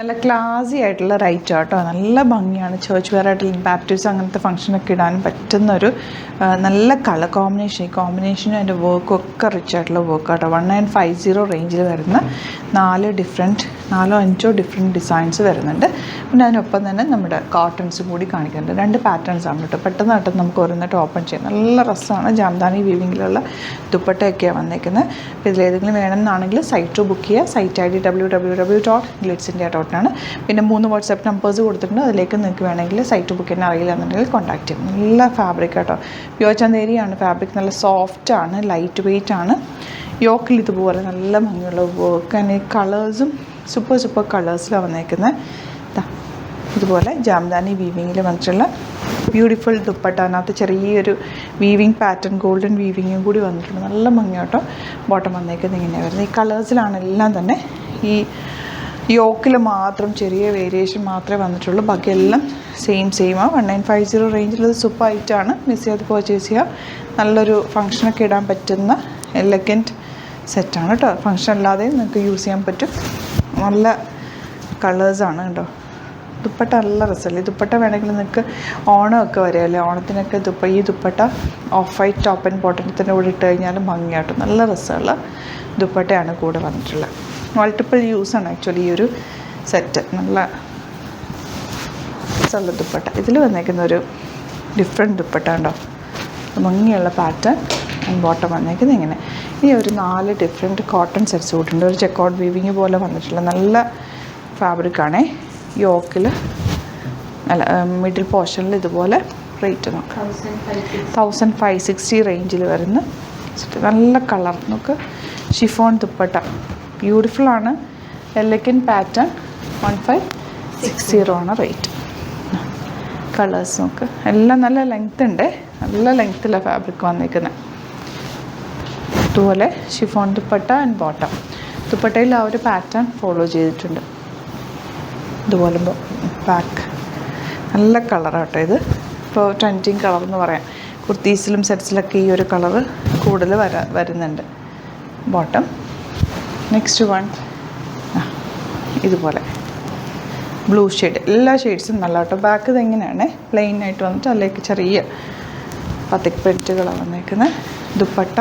നല്ല ക്ലാസി ആയിട്ടുള്ള റൈറ്റ് കേട്ടോ. നല്ല ഭംഗിയാണ്. ചേർച്ച് വെയർ ആയിട്ടുള്ള ബാപ്റ്റിസം അങ്ങനത്തെ ഫംഗ്ഷനൊക്കെ ഇടാനും പറ്റുന്നൊരു നല്ല കളർ കോമ്പിനേഷൻ. ഈ കോമ്പിനേഷനും അതിൻ്റെ വർക്കും ഒക്കെ റിച്ച് ആയിട്ടുള്ള വർക്ക് കേട്ടോ. 1950 റേഞ്ചിൽ വരുന്ന 4 5 ഡിഫറെൻറ്റ് ഡിസൈൻസ് വരുന്നുണ്ട്. പിന്നെ അതിനൊപ്പം തന്നെ നമ്മുടെ കോട്ടൺസും കൂടി കാണിക്കുന്നുണ്ട്. 2 പാറ്റേൺസാണ് കേട്ടോ. പെട്ടെന്ന് നമുക്ക് ഓരോന്നിട്ട് ഓപ്പൺ ചെയ്യാം. നല്ല രസമാണ്. ജാംദാനി വീവിങ്ങിലുള്ള ദുപ്പട്ടയൊക്കെയാണ് വന്നേക്കുന്നത്. അപ്പോൾ ഇതിലേതെങ്കിലും വേണമെന്നാണെങ്കിൽ സൈറ്റ് ബുക്ക് ചെയ്യുക. സൈറ്റ് ID www.glitzindia.com ആണ്. പിന്നെ 3 വാട്സാപ്പ് നമ്പേഴ്സ് കൊടുത്തിട്ടുണ്ട്. അതിലേക്ക് നിങ്ങൾക്ക് വേണമെങ്കിൽ സൈറ്റ് ബുക്ക് ചെയ്യാൻ അറിയില്ല എന്നുണ്ടെങ്കിൽ കോൺടാക്ട് ചെയ്യും. നല്ല ഫാബ്രിക് കേട്ടോ. പ്യുവർ ചന്തേരിയാണ് ഫാബ്രിക്. നല്ല സോഫ്റ്റ് ആണ്, ലൈറ്റ് വെയ്റ്റ് ആണ്. യോക്കിൽ ഇതുപോലെ നല്ല ഭംഗിയുള്ള വർക്ക്. അതിന് കളേഴ്സും സൂപ്പർ കളേഴ്സിലാണ് വന്നേക്കുന്നത്. ഇതുപോലെ ജാംദാനി വീവിങ്ങിൽ വന്നിട്ടുള്ള ബ്യൂട്ടിഫുൾ ദുപ്പട്ട. അതിനകത്ത് ചെറിയൊരു വീവിങ് പാറ്റേൺ, ഗോൾഡൻ വീവിങ്ങും കൂടി വന്നിട്ടുണ്ട്. നല്ല ഭംഗി കേട്ടോ. ബോട്ടം വന്നേക്കുന്നത് ഇങ്ങനെയാണ് വരുന്നത്. ഈ കളേഴ്സിലാണ് എല്ലാം തന്നെ. ഈ യോക്കിൽ മാത്രം ചെറിയ വേരിയേഷൻ മാത്രമേ വന്നിട്ടുള്ളൂ. ബാക്കിയെല്ലാം സെയിമാണ്. 1950 റേഞ്ചിൽ സൂപ്പർ ഐറ്റാണ്. മിസ് ചെയ്ത് പർച്ചേസ് ചെയ്യുക. നല്ലൊരു ഫങ്ഷനൊക്കെ ഇടാൻ പറ്റുന്ന എലഗൻറ്റ് സെറ്റാണ് കേട്ടോ. ഫങ്ഷൻ അല്ലാതെയും നിങ്ങൾക്ക് യൂസ് ചെയ്യാൻ പറ്റും. നല്ല കളേഴ്സാണ് കേട്ടോ. ദുപ്പട്ട നല്ല രസമല്ലേ. ദുപ്പട്ട വേണമെങ്കിൽ നിങ്ങൾക്ക് ഓണമൊക്കെ വരുമല്ലേ, ഓണത്തിനൊക്കെ ഈ dupatta off white top and ബോട്ടത്തിൻ്റെ കൂടെ ഇട്ട് കഴിഞ്ഞാലും ഭംഗിയാട്ടോ. നല്ല രസമുള്ള ദുപ്പട്ടയാണ് കൂടെ വന്നിട്ടുള്ളത്. മൾട്ടിപ്പിൾ യൂസാണ് ആക്ച്വലി ഈ ഒരു സെറ്റ്. നല്ല രസമുള്ള ദുപ്പട്ട. ഇതിൽ വന്നേക്കുന്ന ഒരു ഡിഫറെൻറ്റ് ദുപ്പട്ട ഉണ്ടോ. ഭംഗിയുള്ള പാറ്റേൺ ആൻഡ് ബോട്ടം വന്നേക്കുന്നത് ഇങ്ങനെ. ഈ ഒരു 4 ഡിഫറെൻറ്റ് കോട്ടൺ സെറ്റ്സ് കൂട്ടുണ്ട്. ഒരു ചെക്കൗട്ട് വീവിങ് പോലെ വന്നിട്ടുള്ള നല്ല ഫാബ്രിക്കാണേ. യോക്കിൽ അല്ല മിഡിൽ പോർഷനിൽ ഇതുപോലെ റേറ്റ് നോക്കാം. 1560 റേഞ്ചിൽ വരുന്ന നല്ല കളർ നോക്ക്. ഷിഫോൺ ദുപ്പട്ട ബ്യൂട്ടിഫുള്ളാണ്. Elegant pattern. 1560 ആണ് റേറ്റ്. കളേഴ്സ് നോക്ക്. എല്ലാം നല്ല ലെങ്ത് ഉണ്ട്. നല്ല ലെങ്ത്തിലാണ് ഫാബ്രിക് വന്നിരിക്കുന്നത്. ഇതുപോലെ ഷിഫോൺ ദുപ്പട്ട ആൻഡ് ബോട്ടം. ദുപ്പട്ടയിൽ ആ ഒരു പാറ്റേൺ ഫോളോ ചെയ്തിട്ടുണ്ട്. ഇതുപോലെ ബാക്ക്. നല്ല കളറാട്ടോ ഇത്. ഇപ്പോൾ ട്രെൻഡിങ് കളർ എന്ന് പറയാം. കുർത്തീസിലും സെറ്റ്സിലൊക്കെ ഈ ഒരു കളറ് കൂടുതൽ വരുന്നുണ്ട്. ബോട്ടം. നെക്സ്റ്റ് വൺ ഇതുപോലെ ബ്ലൂ ഷെയ്ഡ്. എല്ലാ ഷെയ്ഡ്സും നല്ല കേട്ടോ. ബാക്ക് ഇതെങ്ങനെയാണ് പ്ലെയിൻ ആയിട്ട് വന്നിട്ട് അതിലേക്ക് ചെറിയ പത്തിക് പ്രിൻറ്റുകളാണ് വന്നേക്കുന്നത്. Dupatta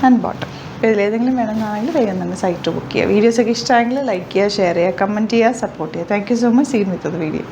and bottom. അപ്പോൾ ഇതിലേതെങ്കിലും വേണമെന്നാണെങ്കിൽ വേഗം തന്നെ സൈറ്റ് ബുക്ക് ചെയ്യുക. വീഡിയോസൊക്കെ ഇഷ്ടമായെങ്കിൽ ലൈക്ക് ചെയ്യുക, ഷെയർ ചെയ്യുക, കമൻറ്റ് ചെയ്യുക, സപ്പോർട്ട് ചെയ്യുക. Thank you so much. Seen with the video.